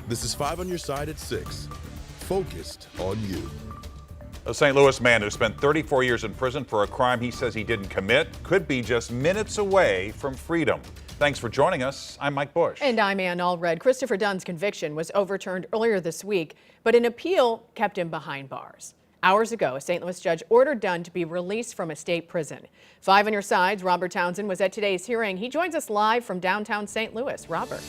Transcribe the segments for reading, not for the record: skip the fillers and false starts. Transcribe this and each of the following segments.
This is 5 on your side at 6. Focused on you. A St. Louis man who spent 34 years in prison for a crime he says he didn't commit could be just minutes away from freedom. Thanks for joining us. I'm Mike Bush. And I'm Ann Allred. Christopher Dunn's conviction was overturned earlier this week, but an appeal kept him behind bars. Hours ago, a St. Louis judge ordered Dunn to be released from a state prison. 5 on your side's Robert Townsend was at today's hearing. He joins us live from downtown St. Louis. Robert.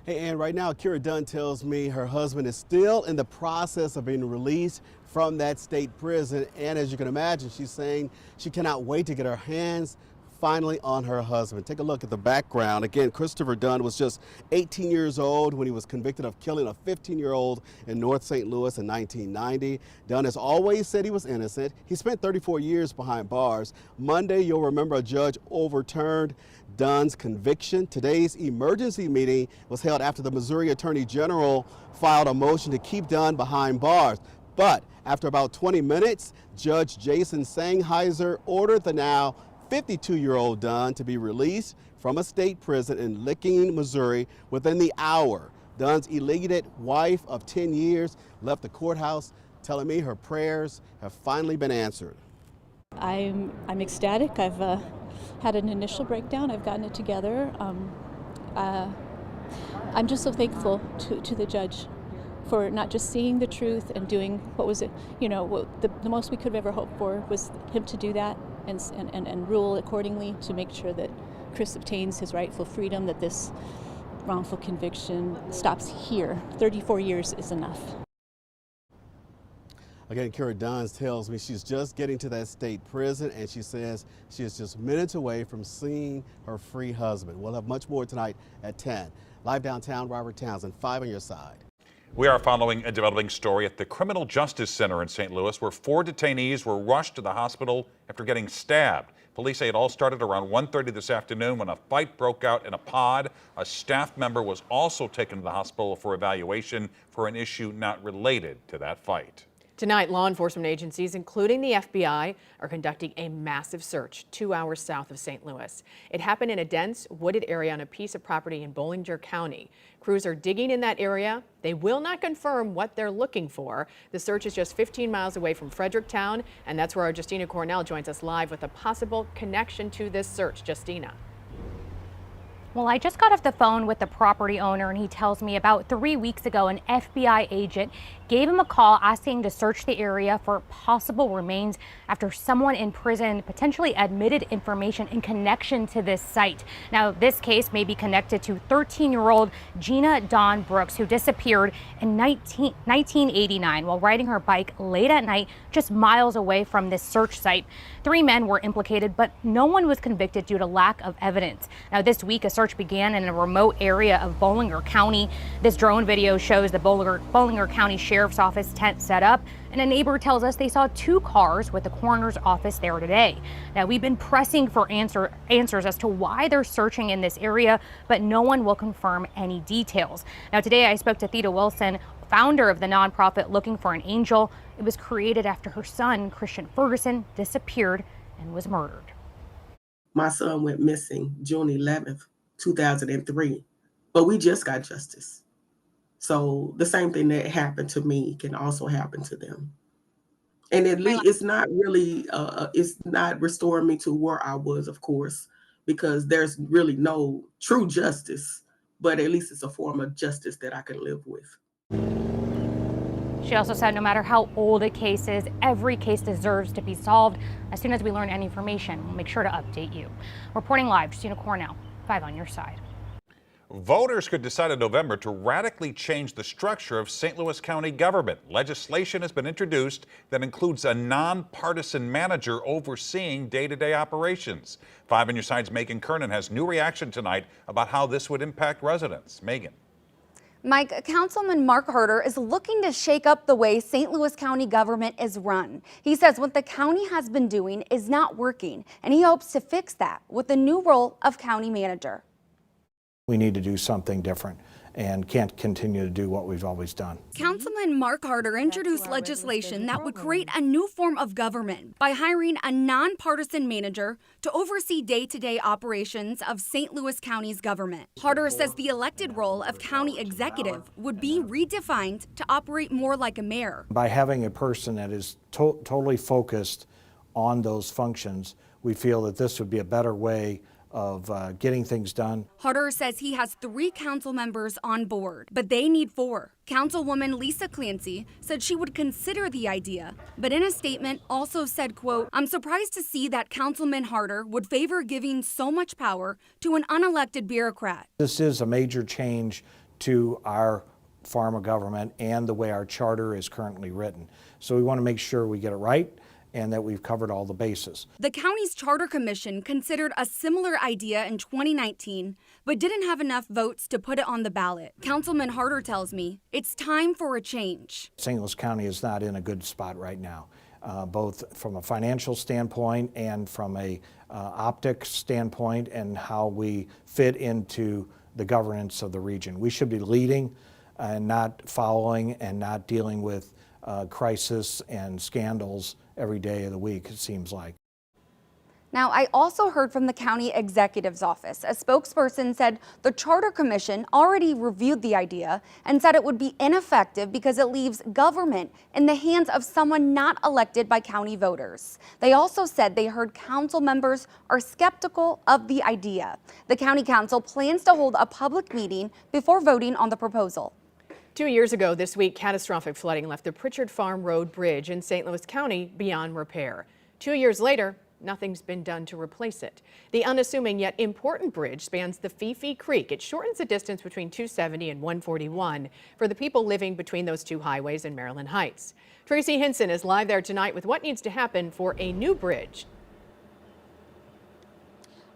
Hey, Ann, right now, Kira Dunn tells me her husband is still in the process of being released from that state prison. And as you can imagine, she's saying she cannot wait to get her hands finally on her husband. Take a look at the background. Again, Christopher Dunn was just 18 years old when he was convicted of killing a 15-year-old in North St. Louis in 1990. Dunn has always said he was innocent. He spent 34 years behind bars. Monday, you'll remember, a judge overturned Dunn's conviction. Today's emergency meeting was held after the Missouri Attorney General filed a motion to keep Dunn behind bars. But after about 20 minutes, Judge Jason Sangheiser ordered the now 52-year-old Dunn to be released from a state prison in Licking, Missouri within the hour. Dunn's elated wife of 10 years left the courthouse telling me her prayers have finally been answered. I'm ecstatic. I've had an initial breakdown. I've gotten it together. I'm just so thankful to the judge for not just seeing the truth and doing what was it, what the most we could have ever hoped for was him to do that and rule accordingly to make sure that Chris obtains his rightful freedom, that this wrongful conviction stops here. 34 years is enough. Again, Kira Dunn tells me she's just getting to that state prison, and she says she is just minutes away from seeing her free husband. We'll have much more tonight at 10. Live downtown, Robert Townsend, 5 on your side. We are following a developing story at the Criminal Justice Center in St. Louis, where 4 detainees were rushed to the hospital after getting stabbed. Police say it all started around 1:30 this afternoon when a fight broke out in a pod. A staff member was also taken to the hospital for evaluation for an issue not related to that fight. Tonight, law enforcement agencies, including the FBI, are conducting a massive search 2 hours south of St. Louis. It happened in a dense, wooded area on a piece of property in Bollinger County. Crews are digging in that area. They will not confirm what they're looking for. The search is just 15 miles away from Fredericktown, and that's where our Justina Cornell joins us live with a possible connection to this search. Justina. Well, I just got off the phone with the property owner, and he tells me about 3 weeks ago, an FBI agent gave him a call asking to search the area for possible remains after someone in prison potentially admitted information in connection to this site. Now, this case may be connected to 13-year-old Gina Dawn Brooks, who disappeared in 1989 while riding her bike late at night just miles away from this search site. 3 men were implicated, but no one was convicted due to lack of evidence. Now, this week, a search began in a remote area of Bollinger County. This drone video shows the Bollinger County Sheriff's Office tent set up, and a neighbor tells us they saw 2 cars with the coroner's office there today. Now, we've been pressing for answers as to why they're searching in this area, but no one will confirm any details. Now, today I spoke to Theda Wilson, founder of the nonprofit Looking for an Angel. It was created after her son, Christian Ferguson, disappeared and was murdered. My son went missing June 11th, 2003, but we just got justice. So the same thing that happened to me can also happen to them. And at least it's not really, it's not restoring me to where I was, of course, because there's really no true justice, but at least it's a form of justice that I can live with. She also said no matter how old a case is, every case deserves to be solved. As soon as we learn any information, we'll make sure to update you. Reporting live, Justina Cornell, 5 on your side. Voters could decide in November to radically change the structure of St. Louis County government. Legislation has been introduced that includes a nonpartisan manager overseeing day-to-day operations. 5 on your side's Megan Kernan has new reaction tonight about how this would impact residents. Megan. Mike, Councilman Mark Herter is looking to shake up the way St. Louis County government is run. He says what the county has been doing is not working, and he hopes to fix that with the new role of county manager. We need to do something different. and can't continue to do what we've always done. Councilman Mark Harder introduced legislation that would create a new form of government by hiring a nonpartisan manager to oversee day-to-day operations of St. Louis County's government. Harder says the elected role of county executive would be redefined to operate more like a mayor. By having a person that is totally focused on those functions, we feel that this would be a better way of getting things done. Harder says he has 3 council members on board, but they need 4. Councilwoman Lisa Clancy said she would consider the idea, but in a statement also said, quote, "I'm surprised to see that Councilman Harder would favor giving so much power to an unelected bureaucrat." This is a major change to our form of government and the way our charter is currently written. So we want to make sure we get it right and that we've covered all the bases. The county's charter commission considered a similar idea in 2019, but didn't have enough votes to put it on the ballot. Councilman Harder tells me it's time for a change. St. Louis County is not in a good spot right now, both from a financial standpoint and from a optics standpoint and how we fit into the governance of the region. We should be leading and not following and not dealing with crisis and scandals every day of the week, it seems like. Now, I also heard from the county executive's office. A spokesperson said the Charter Commission already reviewed the idea and said it would be ineffective because it leaves government in the hands of someone not elected by county voters. They also said they heard council members are skeptical of the idea. The county council plans to hold a public meeting before voting on the proposal. 2 years ago this week, catastrophic flooding left the Pritchard Farm Road Bridge in St. Louis County beyond repair. 2 years later, nothing's been done to replace it. The unassuming yet important bridge spans the Fifi Creek. It shortens the distance between 270 and 141 for the people living between those 2 highways in Maryland Heights. Tracy Hinson is live there tonight with what needs to happen for a new bridge.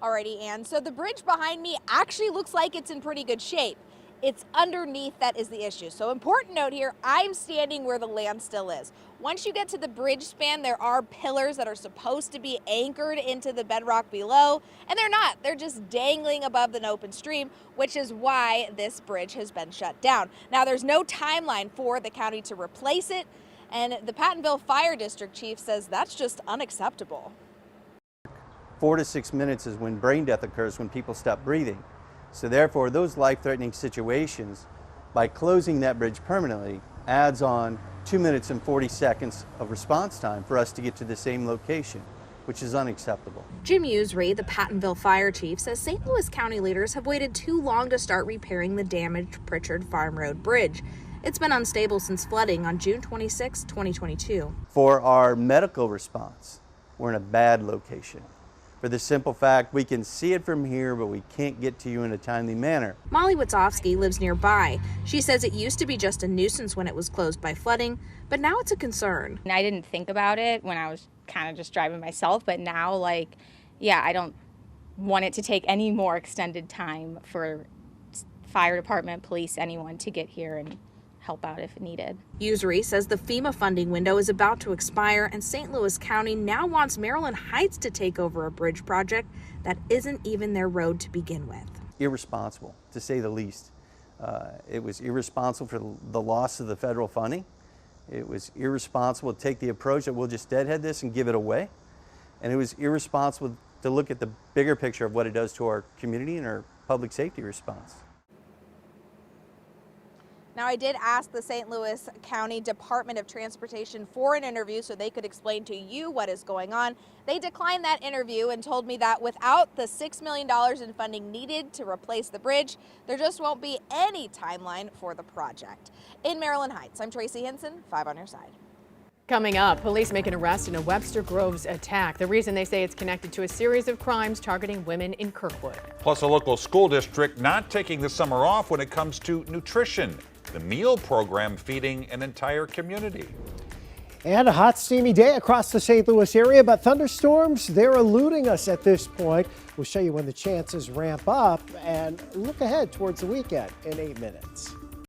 Alrighty, Ann. So the bridge behind me actually looks like it's in pretty good shape. It's underneath that is the issue. So important note here, I'm standing where the land still is. Once you get to the bridge span, there are pillars that are supposed to be anchored into the bedrock below, and they're not. They're just dangling above an open stream, which is why this bridge has been shut down. Now, there's no timeline for the county to replace it, and the Pattonville Fire District Chief says that's just unacceptable. 4 to 6 minutes is when brain death occurs, when people stop breathing. So therefore, those life-threatening situations, by closing that bridge permanently, adds on 2 minutes and 40 seconds of response time for us to get to the same location, which is unacceptable. Jim Usry, the Pattonville Fire Chief, says St. Louis County leaders have waited too long to start repairing the damaged Pritchard Farm Road Bridge. It's been unstable since flooding on June 26, 2022. For our medical response, we're in a bad location. For the simple fact, we can see it from here, but we can't get to you in a timely manner. Molly Witzowski lives nearby. She says it used to be just a nuisance when it was closed by flooding, but now it's a concern. I didn't think about it when I was kind of just driving myself, but now, I don't want it to take any more extended time for fire department, police, anyone to get here and help out if needed. Usry says the FEMA funding window is about to expire, and St. Louis County now wants Maryland Heights to take over a bridge project that isn't even their road to begin with. Irresponsible, to say the least. It was irresponsible for the loss of the federal funding. It was irresponsible to take the approach that we'll just deadhead this and give it away. And it was irresponsible to look at the bigger picture of what it does to our community and our public safety response. Now, I did ask the St. Louis County Department of Transportation for an interview so they could explain to you what is going on. They declined that interview and told me that without the $6 million in funding needed to replace the bridge, there just won't be any timeline for the project. In Maryland Heights, I'm Tracy Hinson, 5 on your side. Coming up, police make an arrest in a Webster Groves attack. The reason they say it's connected to a series of crimes targeting women in Kirkwood. Plus, a local school district not taking the summer off when it comes to nutrition. The meal program feeding an entire community. And a hot, steamy day across the St. Louis area, but thunderstorms, they're eluding us at this point. We'll show you when the chances ramp up and look ahead towards the weekend in 8 minutes.